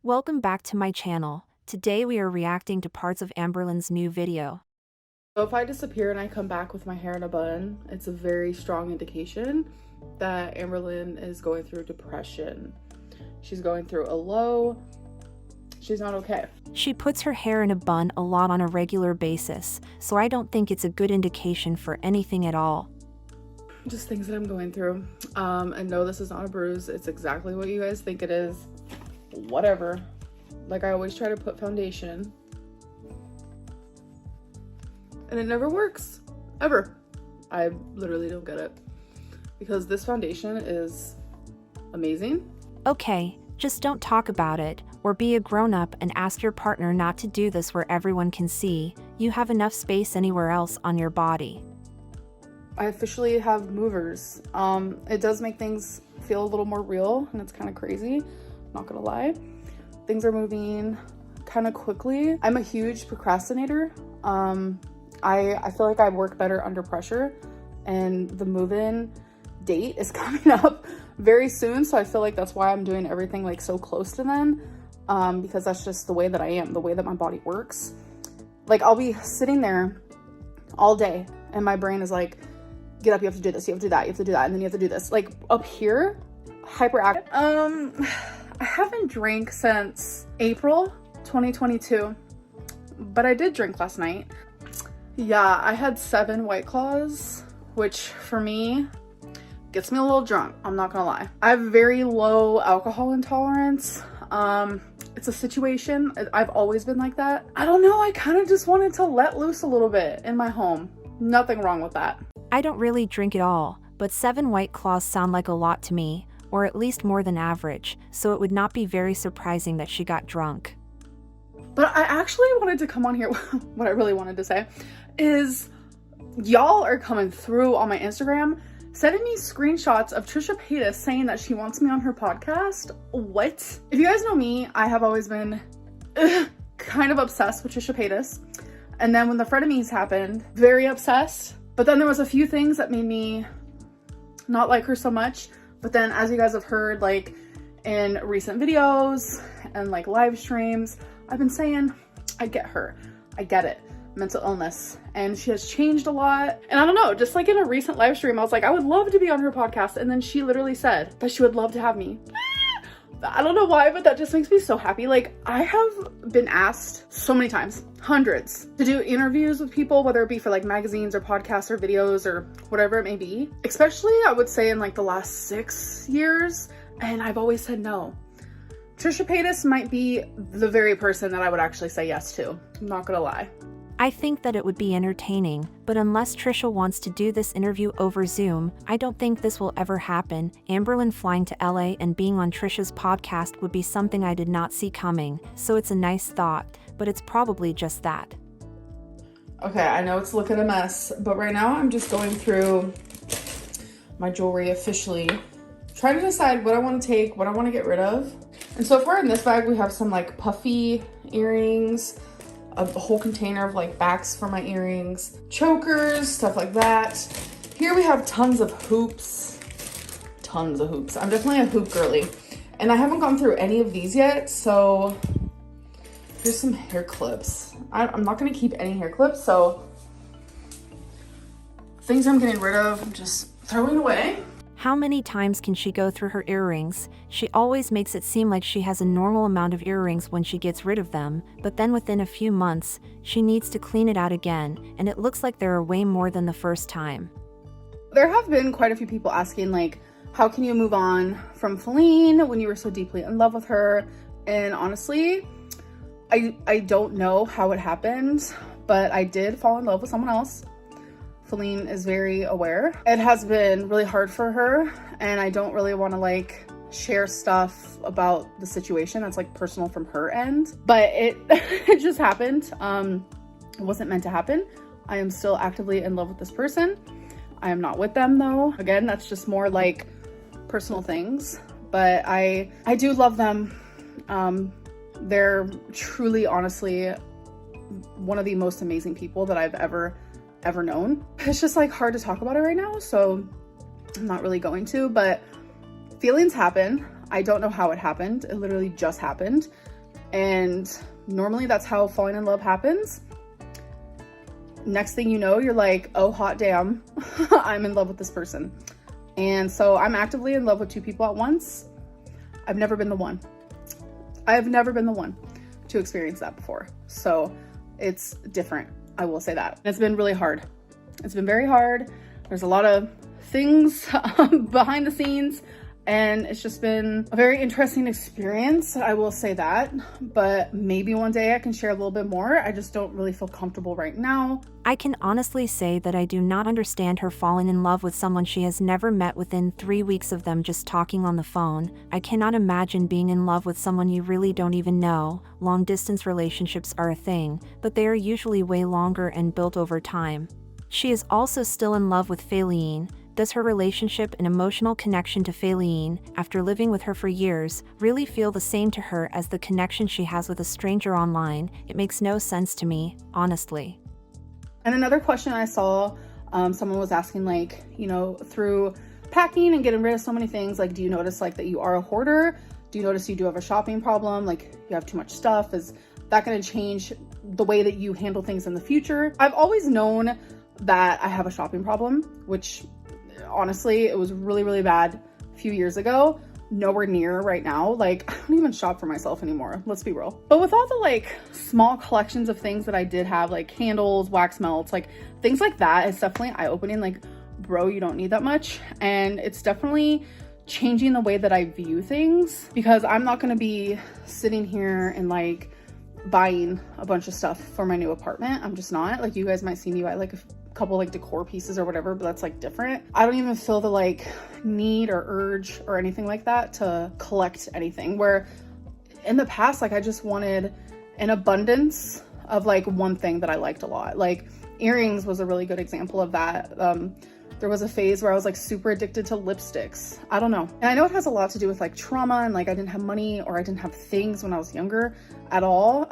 Welcome back to my channel. Today we are reacting to parts of Amberlynn's new video. So if I disappear and I come back with my hair in a bun, it's a very strong indication that Amberlynn is going through depression. She's going through a low. She's not okay. She puts her hair in a bun a lot on a regular basis, so I don't think it's a good indication for anything at all. Just things that I'm going through. And no, this is not a bruise. It's exactly what you guys think it is. Whatever. Like, I always try to put foundation and it never works, ever. I literally don't get it because this foundation is amazing. Okay, just don't talk about it, or be a grown-up and ask your partner not to do this where everyone can see. You have enough space anywhere else on your body. I officially have movers. It does make things feel a little more real, and it's kind of crazy, not gonna lie. Things are moving kind of quickly. I'm a huge procrastinator. I feel like I work better under pressure, and the move-in date is coming up very soon, so I feel like that's why I'm doing everything like so close to then, because that's just the way that I am, the way that my body works. Like, I'll be sitting there all day and my brain is like, get up, you have to do this, you have to do that, you have to do that, and then you have to do this. Like, up here, hyperactive. I haven't drank since April 2022, but I did drink last night. Yeah, I had 7 White Claws, which for me gets me a little drunk, I'm not gonna lie. I have very low alcohol intolerance. It's a situation. I've always been like that. I don't know, I kind of just wanted to let loose a little bit in my home. Nothing wrong with that. I don't really drink at all, but 7 White Claws sound like a lot to me, or at least more than average, so it would not be very surprising that she got drunk. But I actually wanted to come on here. What I really wanted to say is, y'all are coming through on my Instagram sending me screenshots of Trisha Paytas saying that she wants me on her podcast. What? If you guys know me, I have always been kind of obsessed with Trisha Paytas. And then when the frenemies happened, very obsessed. But then there was a few things that made me not like her so much. But then, as you guys have heard, like in recent videos and like live streams, I've been saying, I get her. I get it. Mental illness. And she has changed a lot. And I don't know, just like in a recent live stream, I was like, I would love to be on her podcast. And then she literally said that she would love to have me. I don't know why, but that just makes me so happy. Like, I have been asked so many times, hundreds, to do interviews with people, whether it be for like magazines or podcasts or videos or whatever it may be. Especially, I would say, in like the last 6 years. And I've always said no. Trisha Paytas might be the very person that I would actually say yes to. I'm not gonna lie. I think that it would be entertaining, but unless Trisha wants to do this interview over Zoom, I don't think this will ever happen. Amberlynn flying to LA and being on Trisha's podcast would be something I did not see coming, so it's a nice thought, but it's probably just that. Okay, I know it's looking a mess, but right now I'm just going through my jewelry officially, trying to decide what I want to take, what I want to get rid of. And so far in this bag, we have some like puffy earrings, a whole container of like backs for my earrings, chokers, stuff like that. Here we have tons of hoops. Tons of hoops. I'm definitely a hoop girly. And I haven't gone through any of these yet, so here's some hair clips. I'm not gonna keep any hair clips, so things I'm getting rid of, I'm just throwing away. How many times can she go through her earrings? She always makes it seem like she has a normal amount of earrings when she gets rid of them, but then within a few months, she needs to clean it out again, and it looks like there are way more than the first time. There have been quite a few people asking, like, how can you move on from Feline when you were so deeply in love with her? And honestly, I don't know how it happened, but I did fall in love with someone else. Feline is very aware. It has been really hard for her, and I don't really want to like share stuff about the situation that's like personal from her end, but it it just happened. It wasn't meant to happen. I am still actively in love with this person. I am not with them though. Again, that's just more like personal things, but I do love them. They're truly, honestly, one of the most amazing people that I've ever known. It's just like hard to talk about it right now, so I'm not really going to, but feelings happen. I don't know how it happened. It literally just happened. And normally that's how falling in love happens. Next thing you know, you're like, oh, hot damn, I'm in love with this person. And so I'm actively in love with two people at once. I've never been the one. I've never been the one to experience that before. So it's different. I will say that. It's been really hard. It's been very hard. There's a lot of things behind the scenes, and it's just been a very interesting experience. I will say that, but maybe one day I can share a little bit more. I just don't really feel comfortable right now. I can honestly say that I do not understand her falling in love with someone she has never met within 3 weeks of them just talking on the phone. I cannot imagine being in love with someone you really don't even know. Long distance relationships are a thing, but they are usually way longer and built over time. She is also still in love with Faylene. Does her relationship and emotional connection to Faylene, after living with her for years, really feel the same to her as the connection she has with a stranger online? It makes no sense to me, honestly. And another question I saw, someone was asking, like, you know, through packing and getting rid of so many things, like, do you notice like that you are a hoarder? Do you notice you do have a shopping problem? Like, you have too much stuff? Is that going to change the way that you handle things in the future? I've always known that I have a shopping problem, which honestly, it was really, really bad a few years ago. Nowhere near right now. Like, I don't even shop for myself anymore. Let's be real. But with all the like small collections of things that I did have, like candles, wax melts, like things like that, it's definitely eye-opening. Like, bro, you don't need that much. And it's definitely changing the way that I view things, because I'm not going to be sitting here and like buying a bunch of stuff for my new apartment. I'm just not. Like, you guys might see me buy like a couple like decor pieces or whatever, but that's like different. I don't even feel the like need or urge or anything like that to collect anything, where in the past, like, I just wanted an abundance of like one thing that I liked a lot. Like, earrings was a really good example of that. There was a phase where I was like super addicted to lipsticks. I don't know. And I know it has a lot to do with like trauma and like I didn't have money or I didn't have things when I was younger at all.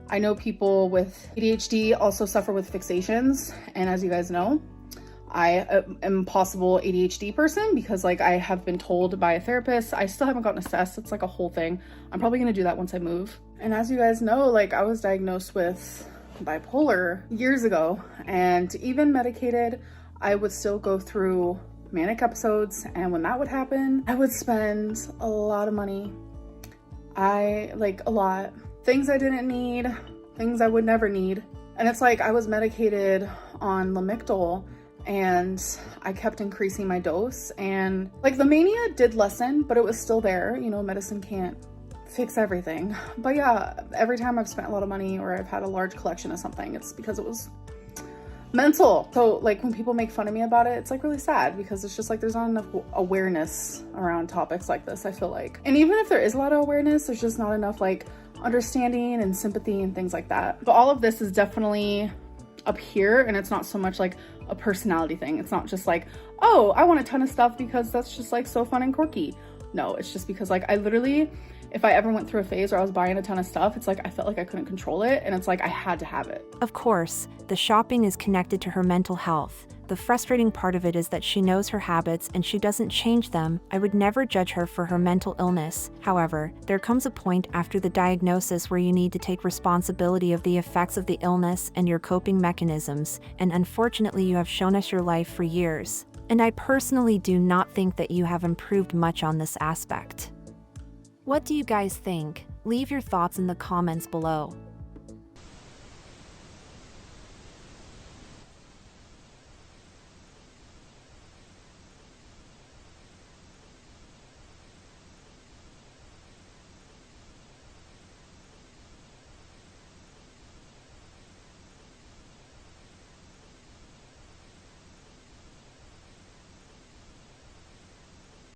I know people with ADHD also suffer with fixations. And as you guys know, I am a possible ADHD person because like I have been told by a therapist. I still haven't gotten assessed. It's like a whole thing. I'm probably going to do that once I move. And as you guys know, like, I was diagnosed with bipolar years ago, and even medicated, I would still go through manic episodes. And when that would happen, I would spend a lot of money. A lot. Things I didn't need, things I would never need. And it's like I was medicated on Lamictal and I kept increasing my dose, and like the mania did lessen, but it was still there. You know, medicine can't fix everything. But yeah, every time I've spent a lot of money or I've had a large collection of something, it's because it was mental. So like when people make fun of me about it, it's like really sad, because it's just like there's not enough awareness around topics like this, I feel like. And even if there is a lot of awareness, there's just not enough like understanding and sympathy and things like that. But all of this is definitely up here, and it's not so much like a personality thing. It's not just like, oh, I want a ton of stuff because that's just like so fun and quirky. No, it's just because like I literally, if I ever went through a phase where I was buying a ton of stuff, it's like I felt like I couldn't control it, and it's like I had to have it. Of course, the shopping is connected to her mental health. The frustrating part of it is that she knows her habits and she doesn't change them. I would never judge her for her mental illness. However, there comes a point after the diagnosis where you need to take responsibility of the effects of the illness and your coping mechanisms, and unfortunately you have shown us your life for years. And I personally do not think that you have improved much on this aspect. What do you guys think? Leave your thoughts in the comments below.